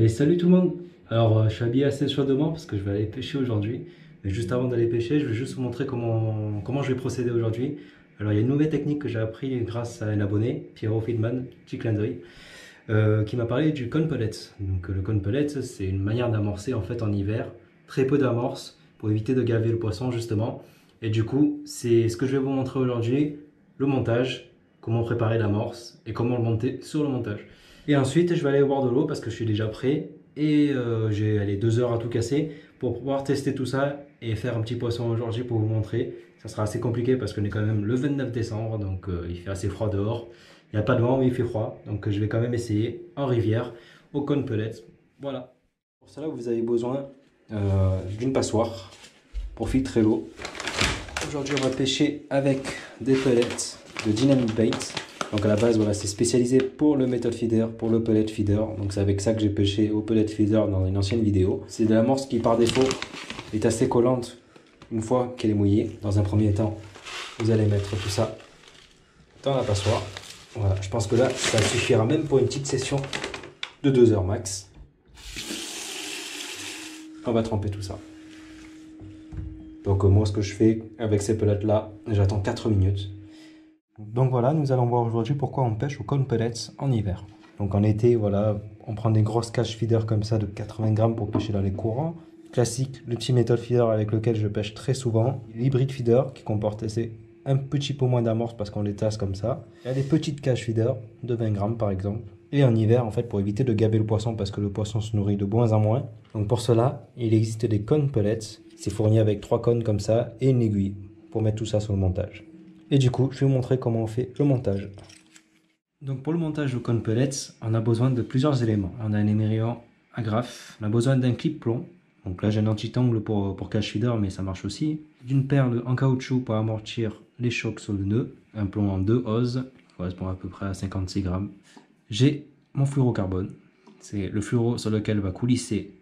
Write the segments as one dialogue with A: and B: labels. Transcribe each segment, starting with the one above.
A: Et salut tout le monde! Alors, je suis habillé assez chaudement parce que je vais aller pêcher aujourd'hui. Mais juste avant d'aller pêcher, je vais juste vous montrer comment je vais procéder aujourd'hui. Alors, il y a une nouvelle technique que j'ai appris grâce à un abonné, Pierrot Feedman, petit clin d'œil, qui m'a parlé du cone pellet. Donc, le cone pellet, c'est une manière d'amorcer en fait en hiver, très peu d'amorce pour éviter de gaver le poisson justement. Et du coup, c'est ce que je vais vous montrer aujourd'hui, le montage, comment préparer l'amorce et comment le monter sur le montage. Et ensuite, je vais aller boire de l'eau parce que je suis déjà prêt et j'ai allez, 2 heures à tout casser pour pouvoir tester tout ça et faire un petit poisson aujourd'hui pour vous montrer. Ça sera assez compliqué parce qu'on est quand même le 29 décembre, donc il fait assez froid dehors. Il n'y a pas de vent, mais il fait froid, donc je vais quand même essayer en rivière, au cône pellet. Voilà. Pour cela, vous avez besoin d'une passoire pour filtrer l'eau. Aujourd'hui, on va pêcher avec des pellets de Dynamite Bait. Donc à la base, voilà, c'est spécialisé pour le metal feeder, pour le pellet feeder. Donc c'est avec ça que j'ai pêché au pellet feeder dans une ancienne vidéo. C'est de l'amorce qui par défaut est assez collante une fois qu'elle est mouillée. Dans un premier temps, vous allez mettre tout ça dans la passoire. Voilà, je pense que là, ça suffira même pour une petite session de 2 heures max. On va tremper tout ça. Donc moi, ce que je fais avec ces pellets là, j'attends 4 minutes. Donc voilà, nous allons voir aujourd'hui pourquoi on pêche au cone pellets en hiver. Donc en été, voilà, on prend des grosses cages feeder comme ça de 80 grammes pour pêcher dans les courants. Classique, le petit metal feeder avec lequel je pêche très souvent. L'hybride feeder qui comporte un petit peu moins d'amorce parce qu'on les tasse comme ça. Il y a des petites cages feeder de 20 grammes par exemple. Et en hiver, en fait, pour éviter de gaver le poisson parce que le poisson se nourrit de moins en moins. Donc pour cela, il existe des cônes pellets. C'est fourni avec 3 cônes comme ça et une aiguille pour mettre tout ça sur le montage. Et du coup, je vais vous montrer comment on fait le montage. Donc pour le montage du cône pellets, on a besoin de plusieurs éléments. On a un émerillon agrafe, on a besoin d'un clip plomb. Donc là j'ai un anti-tangle pour cache feeder, mais ça marche aussi. D'une perle en caoutchouc pour amortir les chocs sur le nœud. Un plomb en 2 oses, qui correspond à peu près à 56 grammes. J'ai mon fluorocarbone. C'est le fluoro sur lequel va coulisser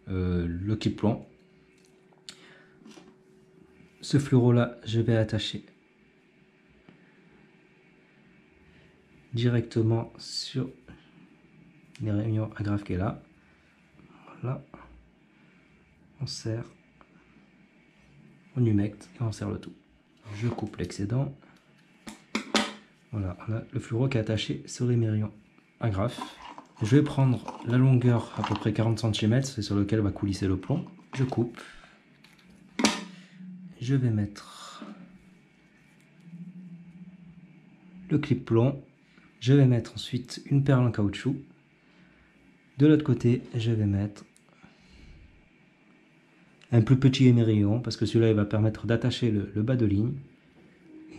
A: le clip plomb. Ce fluoro là, je vais attacher directement sur les réunions agrafes qui est là. Voilà. On serre, on humecte et on serre le tout. Je coupe l'excédent. Voilà, on a le fluoro qui est attaché sur les mérions agrafes. Je vais prendre la longueur à peu près 40 cm, c'est sur lequel va coulisser le plomb. Je coupe. Je vais mettre le clip plomb. Je vais mettre ensuite une perle en caoutchouc. De l'autre côté, je vais mettre un plus petit émerillon parce que celui-là il va permettre d'attacher le bas de ligne.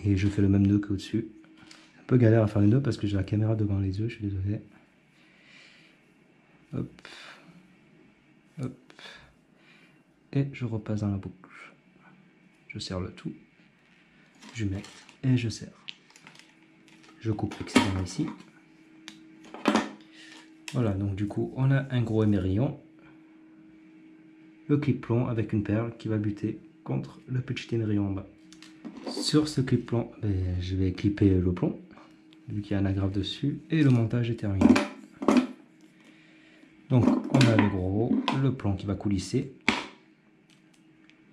A: Et je fais le même nœud qu'au-dessus. Un peu galère à faire le nœud parce que j'ai la caméra devant les yeux, je suis désolé. Hop. Hop. Et je repasse dans la boucle. Je serre le tout. J'humecte et je serre. Je coupe l'excédent ici. Voilà, donc du coup, on a un gros émerillon. Le clip plomb avec une perle qui va buter contre le petit émerillon en bas. Sur ce clip plomb, je vais clipper le plomb, vu qu'il y a un agrafe dessus, et le montage est terminé. Donc, on a le gros, le plomb qui va coulisser.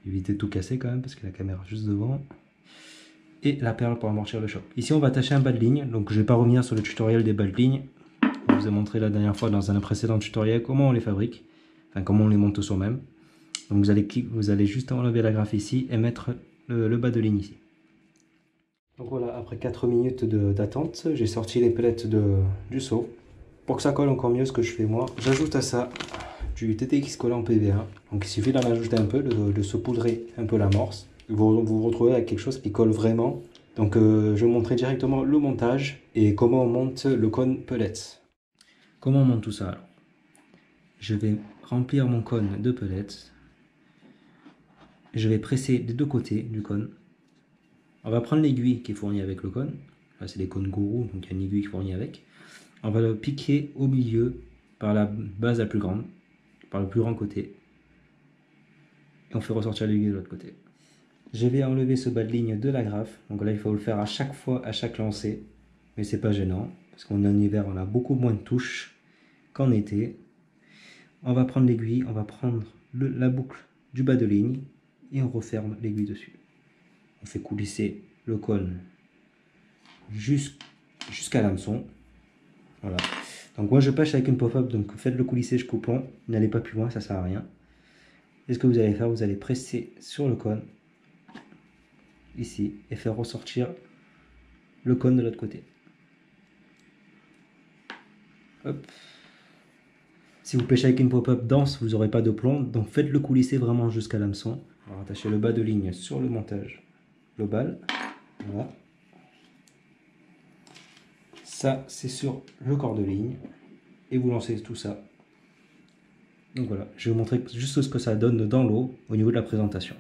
A: Évitez de tout casser quand même, parce que la caméra est juste devant. Et la perle pour amortir le choc. Ici, on va attacher un bas de ligne, donc je ne vais pas revenir sur le tutoriel des bas de ligne. Je vous ai montré la dernière fois dans un précédent tutoriel comment on les fabrique, enfin comment on les monte soi-même. Donc vous allez juste enlever l'agrafe ici et mettre le bas de ligne ici. Donc voilà, après 4 minutes d'attente, j'ai sorti les pellets du seau. Pour que ça colle encore mieux, ce que je fais moi, j'ajoute à ça du TTX collant PVA. Donc il suffit d'en ajouter un peu, de saupoudrer un peu l'amorce. Vous vous retrouvez avec quelque chose qui colle vraiment. Donc je vais vous montrer directement le montage et comment on monte le cône pellets. Comment on monte tout ça alors? Je vais remplir mon cône de pellets. Je vais presser des deux côtés du cône. On va prendre l'aiguille qui est fournie avec le cône. Là, c'est des cônes gourou, donc il y a une aiguille qui est fournie avec. On va le piquer au milieu par la base la plus grande, par le plus grand côté. Et on fait ressortir l'aiguille de l'autre côté. Je vais enlever ce bas de ligne de l'agrafe. Donc là, il faut le faire à chaque fois, à chaque lancer. Mais c'est pas gênant, parce qu'en hiver, on a beaucoup moins de touches qu'en été. On va prendre l'aiguille, on va prendre la boucle du bas de ligne et on referme l'aiguille dessus. On fait coulisser le cône jusqu'à l'hameçon. Voilà. Donc moi je pêche avec une pop-up, donc faites le coulisser jusqu'au plomb, n'allez pas plus loin, ça sert à rien. Et ce que vous allez faire, vous allez presser sur le cône, ici, et faire ressortir le cône de l'autre côté. Hop. Si vous pêchez avec une pop-up dense, vous n'aurez pas de plomb, donc faites le coulisser vraiment jusqu'à l'hameçon. Attachez le bas de ligne sur le montage global. Voilà. Ça, c'est sur le corps de ligne. Et vous lancez tout ça. Donc voilà, je vais vous montrer juste ce que ça donne dans l'eau au niveau de la présentation.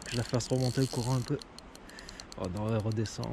A: Je la fasse remonter le courant un peu. Oh non, elle redescend.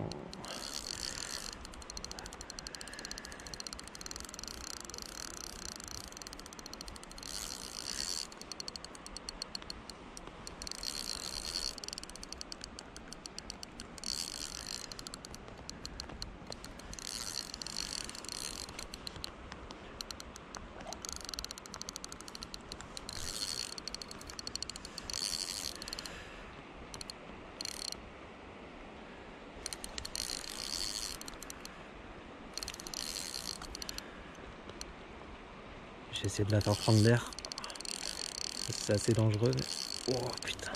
A: J'ai essayé de la faire prendre l'air. C'est assez dangereux. Mais... oh putain.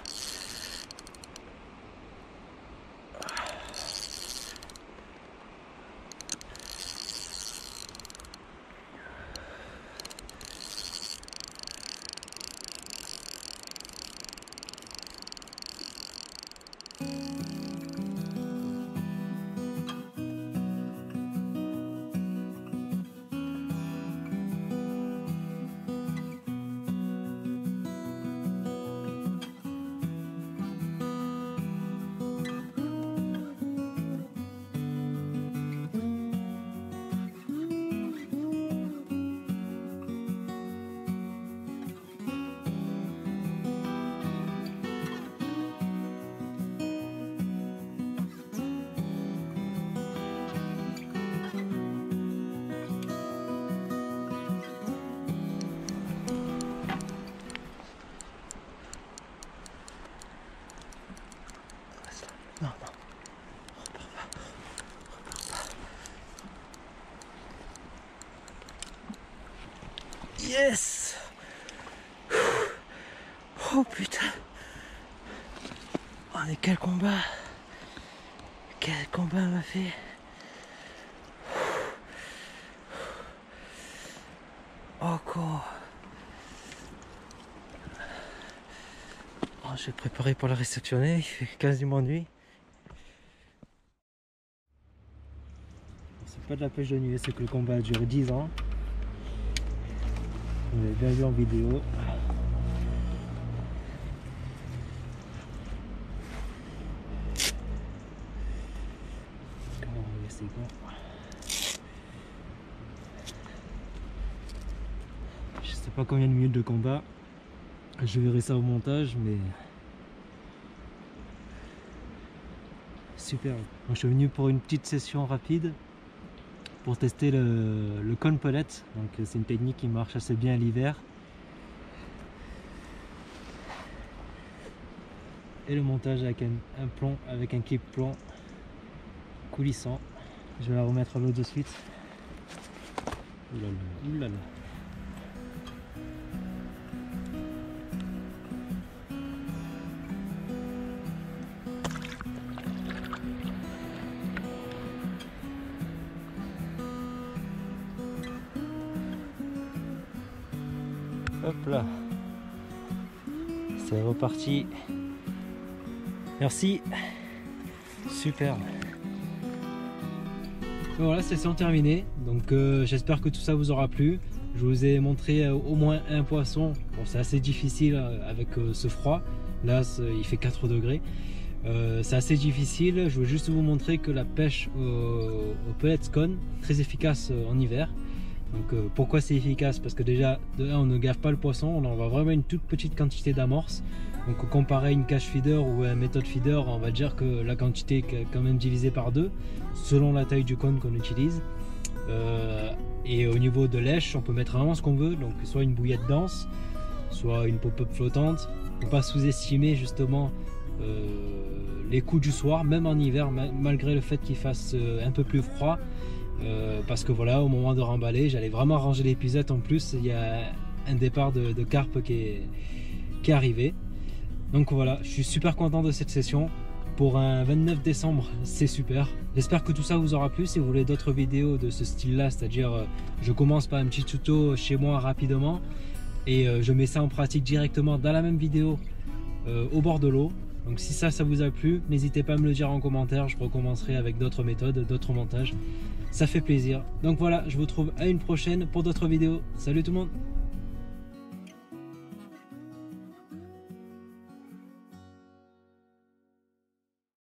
A: Non, non. Yes! Oh putain! Oh mais quel combat! Quel combat m'a fait! Oh quoi! Oh, j'ai préparé pour la réceptionner, il fait quasiment nuit. C'est pas de la pêche de nuit, c'est que le combat a duré 10 ans. Vous l'avez bien vu en vidéo. C'est bon. Je sais pas combien de minutes de combat. Je verrai ça au montage, mais super. Moi, je suis venu pour une petite session rapide pour tester le cône pellet. Donc c'est une technique qui marche assez bien l'hiver. et le montage avec un plomb, avec un clip plomb coulissant. Je vais la remettre à l'eau de suite. Oulala, oulala. Hop là, c'est reparti. Merci, super. Voilà, session terminée. Donc j'espère que tout ça vous aura plu. Je vous ai montré au moins un poisson. Bon, c'est assez difficile avec ce froid. Là, il fait 4 degrés. C'est assez difficile. Je veux juste vous montrer que la pêche au pellet con, très efficace en hiver. Donc pourquoi c'est efficace? Parce que déjà, de 1, on ne gave pas le poisson, on envoie vraiment une toute petite quantité d'amorce. Donc comparé à une cache feeder ou à un méthode feeder, on va dire que la quantité est quand même divisée par 2 selon la taille du cône qu'on utilise. Et au niveau de lèche, on peut mettre vraiment ce qu'on veut, donc soit une bouillette dense, soit une pop-up flottante. Il ne faut pas sous-estimer justement les coups du soir, même en hiver, malgré le fait qu'il fasse un peu plus froid. Parce que voilà, au moment de remballer, j'allais vraiment ranger l'épuisette. En plus, il y a un départ de carpe qui est arrivé. Donc voilà, je suis super content de cette session. Pour un 29 décembre, c'est super. J'espère que tout ça vous aura plu. Si vous voulez d'autres vidéos de ce style-là, c'est-à-dire je commence par un petit tuto chez moi rapidement et je mets ça en pratique directement dans la même vidéo au bord de l'eau. Donc si ça vous a plu, n'hésitez pas à me le dire en commentaire. Je recommencerai avec d'autres méthodes, d'autres montages. Ça fait plaisir. Donc voilà, je vous retrouve à une prochaine pour d'autres vidéos. Salut tout le monde!